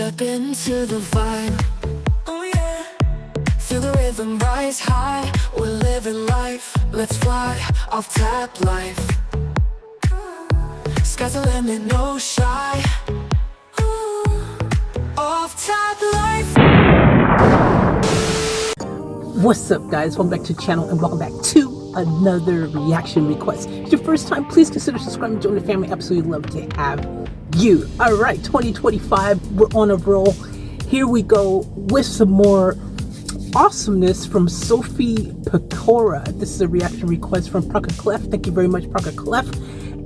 Step into the vibe, oh yeah. Feel the rhythm rise high, we're living life. Let's fly, off tap life. Sky's the limit, no shy. Off tap life. What's up, guys? Welcome back to the channel and welcome back to another reaction request. If it's your first time, please consider subscribing and join the family. Absolutely love to have you. All right, 2025, we're on a roll. Here we go with some more awesomeness from SOPHIE Pecora. This is a reaction request from Practitioner. Thank you very much, Practitioner.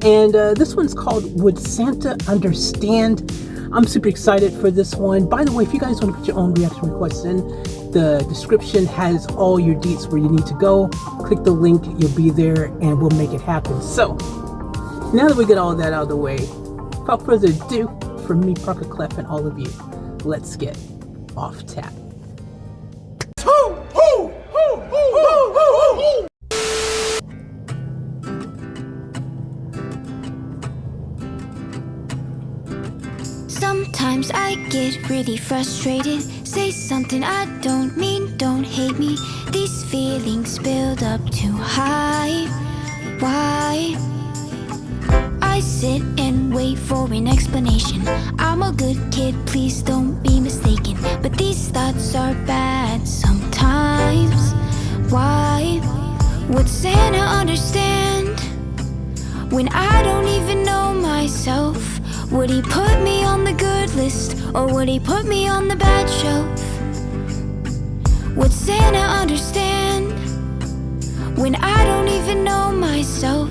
And this one's called Would Santa Understand? I'm super excited for this one. By the way, if you guys want to put your own reaction requests in, the description has all your deets where you need to go. Click the link, you'll be there, and we'll make it happen. So, now that we get all that out of the way, without further ado, from me, Practitioner, and all of you, let's get off tap. Sometimes I get really frustrated. Say something I don't mean, don't hate me. These feelings build up too high. Why? I sit and wait for an explanation. I'm a good kid, please don't be mistaken. But these thoughts are bad sometimes. Why? Would Santa understand when I don't even know myself? Would he put me on the good list, or would he put me on the bad shelf? Would Santa understand when I don't even know myself?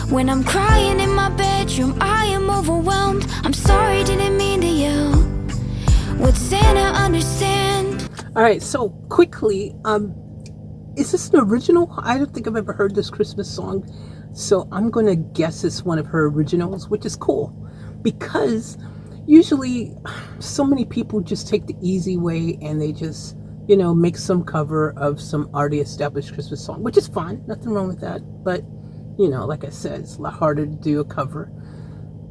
When I'm crying in my bedroom, I am overwhelmed. I'm sorry, didn't mean to yell. Would Santa understand? All right, so quickly, is this an original? I don't think I've ever heard this Christmas song, so I'm going to guess it's one of her originals, which is cool. Because usually so many people just take the easy way and they just, you know, make some cover of some already established Christmas song, which is fine. Nothing wrong with that. But, you know, like I said, it's a lot harder to do a cover.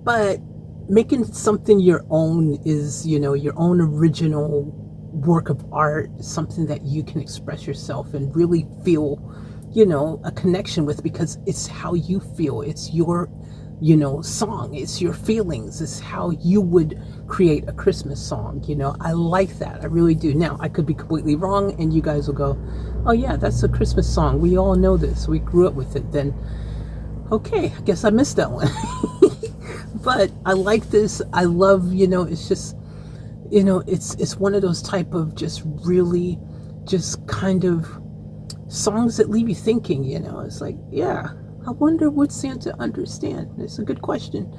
But making something your own is, you know, your own original work of art, something that you can express yourself and really feel, you know, a connection with, because it's how you feel. It's your, you know, song. It's your feelings. It's how you would create a Christmas song. You know, I like that. I really do. Now, I could be completely wrong and you guys will go, oh yeah, that's a Christmas song. We all know this. We grew up with it. Then, okay, I guess I missed that one. But I like this. I love, you know, it's just, you know, it's one of those type of just really just kind of songs that leave you thinking, you know. It's like, yeah, I wonder would Santa understand? It's a good question.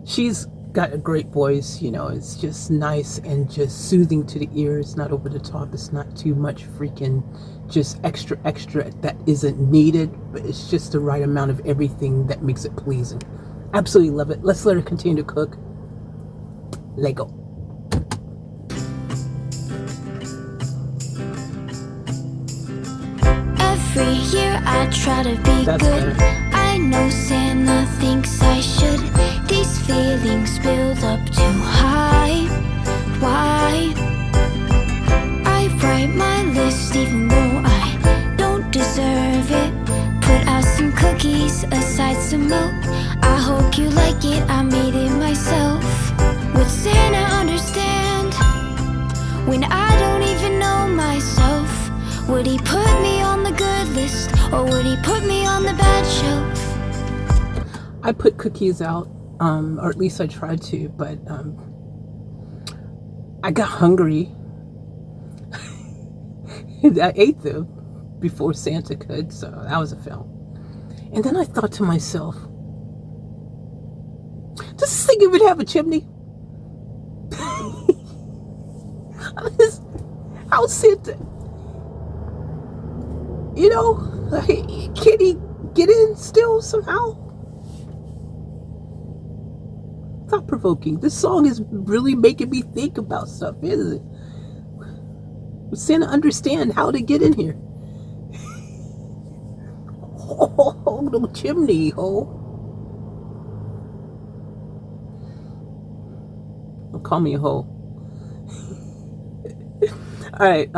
She's got a great voice, you know. It's just nice and just soothing to the ear. It's not over the top. It's not too much freaking just extra that isn't needed, but it's just the right amount of everything that makes it pleasing. Absolutely love it. Let's let her continue to cook. Lego. Every year I try to be That's good. better. I know Santa thinks I should. These feelings build up too high. Why? I write my list even though I don't deserve it. Put out some cookies, aside some milk. I hope you like it, I made it myself. Would Santa understand when I don't even know myself? Would he put me on the good list, or would he put me on the bad shelf? I put cookies out, or at least I tried to, but I got hungry. I ate them before Santa could, so that was a fail. And then I thought to myself, does this thing even have a chimney? How Santa, you know, can he get in still somehow? Thought-provoking. This song is really making me think about stuff, isn't it? Would Santa understand how to get in here? Oh, no chimney hole. Don't call me a hoe. All right.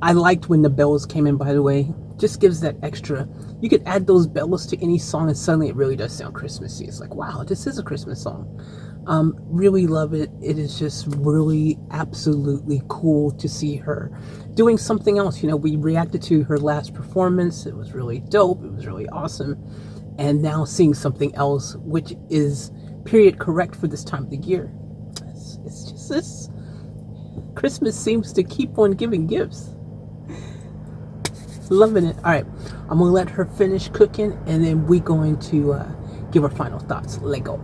I liked when the bells came in, by the way. Just gives that extra. You could add those bells to any song and suddenly it really does sound Christmassy. It's like, wow, this is a Christmas song. Really love it. It is just really absolutely cool to see her doing something else. You know, we reacted to her last performance. It was really dope. It was really awesome. And now seeing something else, which is period correct for this time of the year. It's just this. Christmas seems to keep on giving gifts. Loving it. All right, I'm gonna let her finish cooking and then we're going to give our final thoughts. Let go.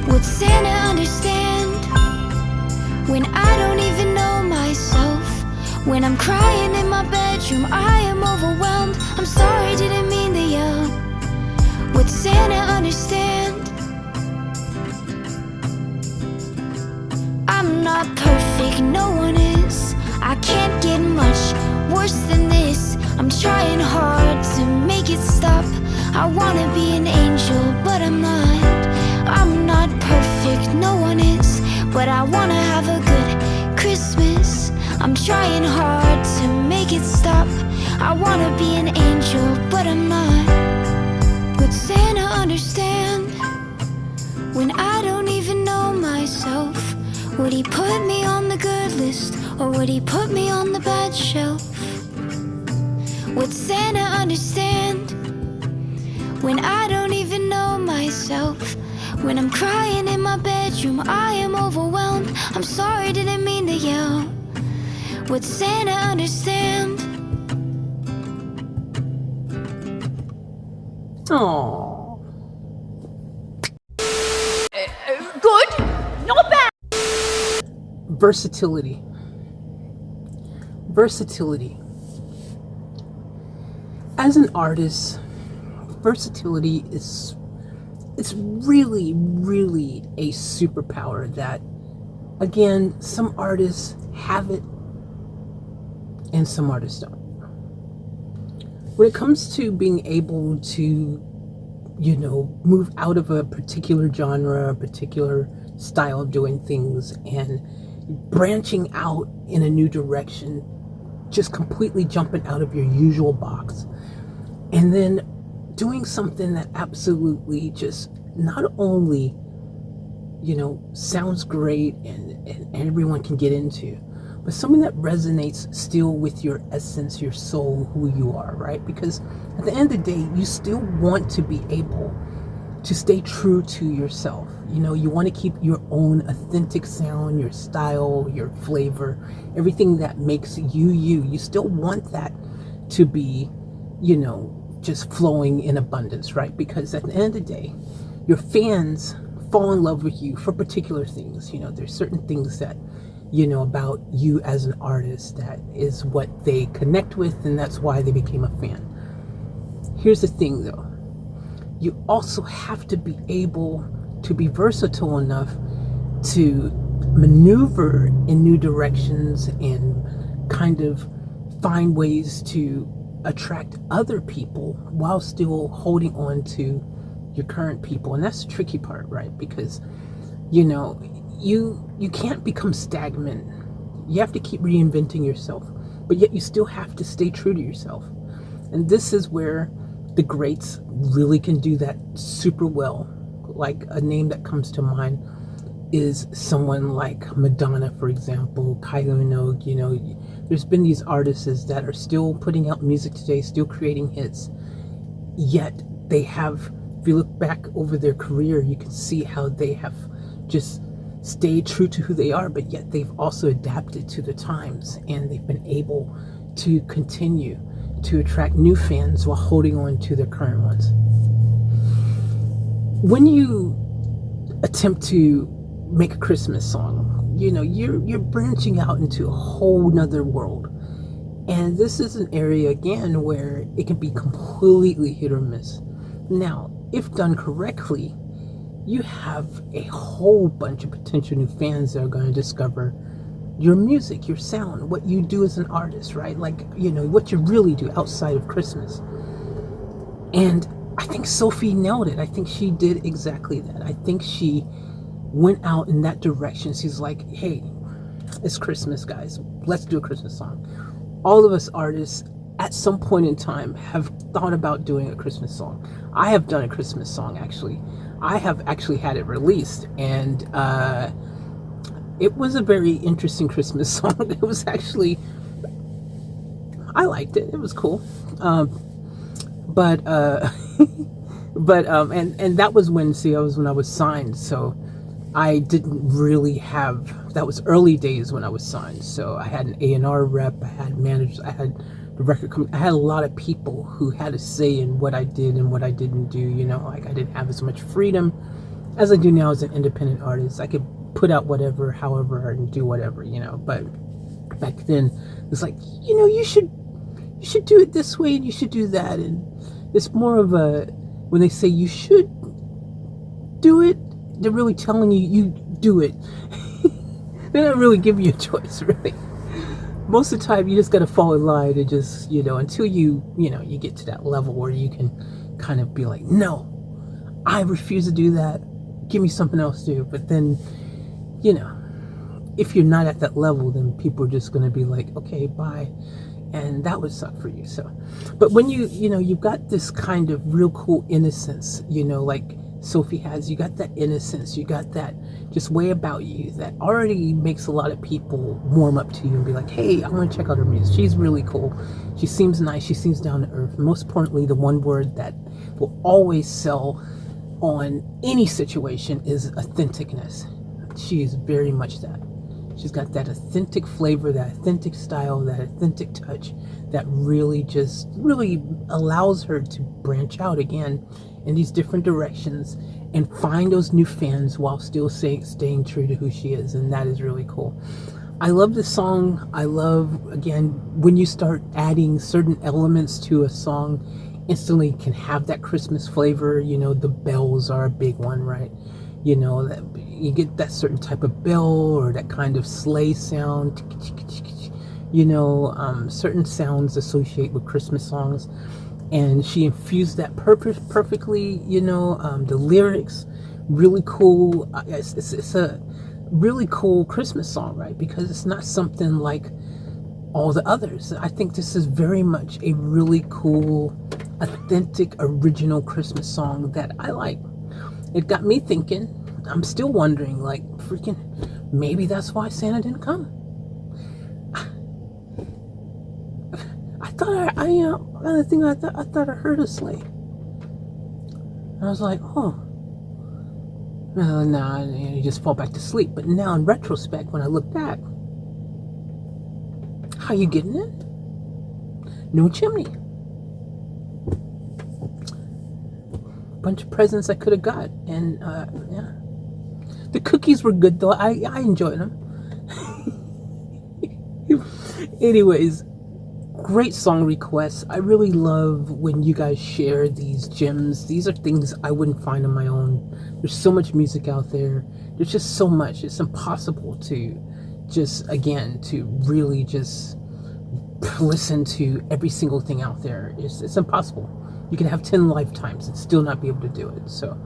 Would Santa understand when I don't even know myself? When I'm crying in my bedroom, I am overwhelmed. I'm sorry, didn't mean to yell. Would Santa understand? I'm not perfect, no one is. I can't get much worse than this. I'm trying hard to make it stop. I wanna be an angel, but I'm not. I'm not perfect, no one is. But I wanna have a good Christmas. I'm trying hard to make it stop. I wanna be an angel, but I'm not. Would Santa understand when I don't even know myself? Would he put me on the good list, or would he put me on the bad shelf? Would Santa understand when I don't even know myself? When I'm crying in my bedroom, I am overwhelmed. I'm sorry, didn't mean to yell. Would Santa understand? Aww. Good, not bad. Versatility. Versatility. As an artist, versatility is it's really, really a superpower that, again, some artists have it and some artists don't. When it comes to being able to, you know, move out of a particular genre, a particular style of doing things and branching out in a new direction, just completely jumping out of your usual box, and then doing something that absolutely just not only, you know, sounds great and everyone can get into, but something that resonates still with your essence, your soul, who you are, right? Because at the end of the day, you still want to be able to stay true to yourself. You know, you want to keep your own authentic sound, your style, your flavor, everything that makes you, you. You still want that to be, you know, just flowing in abundance, right? Because at the end of the day, your fans fall in love with you for particular things. You know, there's certain things that, you know, about you as an artist that is what they connect with, and that's why they became a fan. Here's the thing though, you also have to be able to be versatile enough to maneuver in new directions and kind of find ways to attract other people while still holding on to your current people. And that's the tricky part, right? Because, you know, you can't become stagnant. You have to keep reinventing yourself, but yet you still have to stay true to yourself. And this is where the greats really can do that super well. Like a name that comes to mind is someone like Madonna, for example, Kylie Minogue. You know, there's been these artists that are still putting out music today, still creating hits, yet they have, if you look back over their career, you can see how they have just stayed true to who they are, but yet they've also adapted to the times, and they've been able to continue to attract new fans while holding on to their current ones. When you attempt to make a Christmas song, you know, you're branching out into a whole nother world. And this is an area, again, where it can be completely hit or miss. Now, if done correctly, you have a whole bunch of potential new fans that are going to discover your music, your sound, what you do as an artist, right? Like, you know, what you really do outside of Christmas. And I think Sophie nailed it. I think she did exactly that. I think she went out in that direction. She's like, hey, It's Christmas, guys. Let's do a Christmas song. All of us artists at some point in time have thought about doing a Christmas song. I have done a Christmas song, actually. I have actually had it released, and it was a very interesting Christmas song. It was actually, I liked it. It was cool. But and that was when, when I was signed. So I didn't really have, that was early days when I was signed. So I had an A&R rep, I had managers, I had the record company, I had a lot of people who had a say in what I did and what I didn't do. Like I didn't have as much freedom as I do now as an independent artist. I could put out whatever, however, and do whatever, but back then it's like, you should do it this way and you should do that. And it's more of a, when they say you should do it, they're really telling you do it. They don't really give you a choice, really. Most of the time you just got to fall in line and just, until you get to that level where you can kind of be like, no, I refuse to do that. Give me something else to do. But then, if you're not at that level, then people are just going to be like, okay, bye. And that would suck for you. So, but when you've got this kind of real cool innocence, like Sophie has, you got that innocence, you got that just way about you that already makes a lot of people warm up to you and be like, hey, I want to check out her music. She's really cool. She seems nice. She seems down to earth. And most importantly, the one word that will always sell on any situation is authenticness. She is very much that. She's got that authentic flavor, that authentic style, that authentic touch that really allows her to branch out again in these different directions and find those new fans while still staying true to who she is. And that is really cool. I love this song. I love, again, when you start adding certain elements to a song, instantly can have that Christmas flavor. The bells are a big one, right? That you get that certain type of bell or that kind of sleigh sound. Certain sounds associate with Christmas songs, and she infused that perfectly. The lyrics, really cool. It's a really cool Christmas song, right? Because it's not something like all the others. I think this is very much a really cool, authentic, original Christmas song that I like. It got me thinking. I'm still wondering, like, freaking, maybe that's why Santa didn't come. I thought I thought I heard a sleigh. I was like, oh, no, you just fall back to sleep. But now in retrospect, when I look back, how you getting in? No chimney. Bunch of presents I could have got, and yeah, the cookies were good though. I enjoyed them. Anyways, great song requests. I really love when you guys share these gems. These are things I wouldn't find on my own. There's so much music out there. There's just so much. It's impossible to to really just listen to every single thing out there. It's impossible. You can have 10 lifetimes and still not be able to do it. So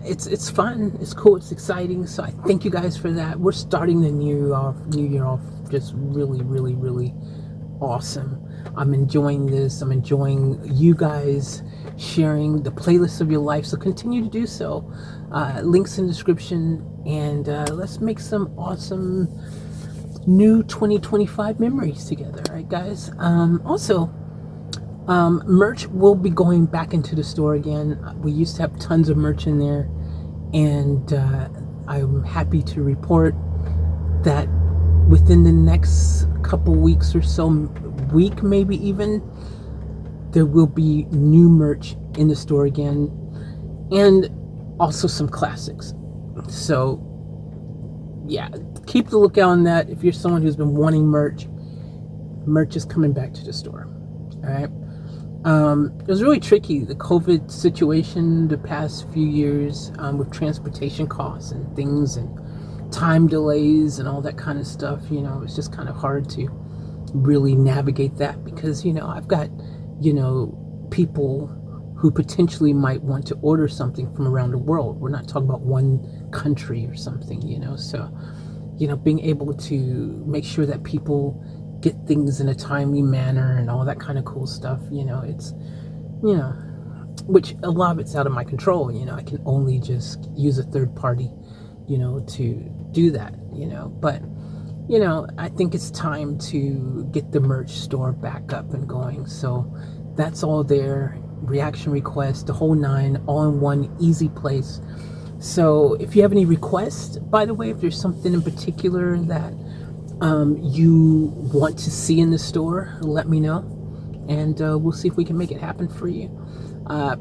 it's fun, it's cool, it's exciting. So I thank you guys for that. We're starting the new year off just really awesome. I'm enjoying this. I'm enjoying you guys sharing the playlist of your life. So continue to do so. Links in the description, and let's make some awesome new 2025 memories together. All right, guys. Also, merch will be going back into the store again. We used to have tons of merch in there, and I'm happy to report that within the next couple weeks or so, week maybe even, there will be new merch in the store again, and also some classics. So yeah, keep the lookout on that. If you're someone who's been wanting merch is coming back to the store. All right. It was really tricky, the COVID situation the past few years, with transportation costs and things and time delays and all that kind of stuff. It's just kind of hard to really navigate that because, I've got, people who potentially might want to order something from around the world. We're not talking about one country or something, so being able to make sure that people get things in a timely manner and all that kind of cool stuff. It's, which a lot of it's out of my control. I can only just use a third party, to do that, but, I think it's time to get the merch store back up and going. So that's all there. Reaction requests, the whole nine, all in one easy place. So if you have any requests, by the way, if there's something in particular that you want to see in the store, let me know, and we'll see if we can make it happen for you.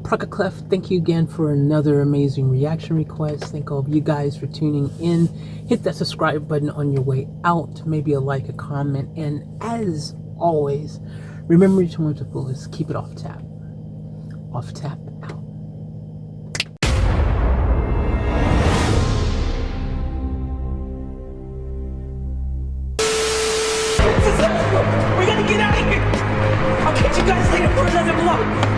Clef, thank you again for another amazing reaction request. Thank all of you guys for tuning in. Hit that subscribe button on your way out. Maybe a like, a comment, and as always, remember to live to the fullest. Keep it off tap. Off tap out. We gotta get out of here! I'll catch you guys later for another vlog!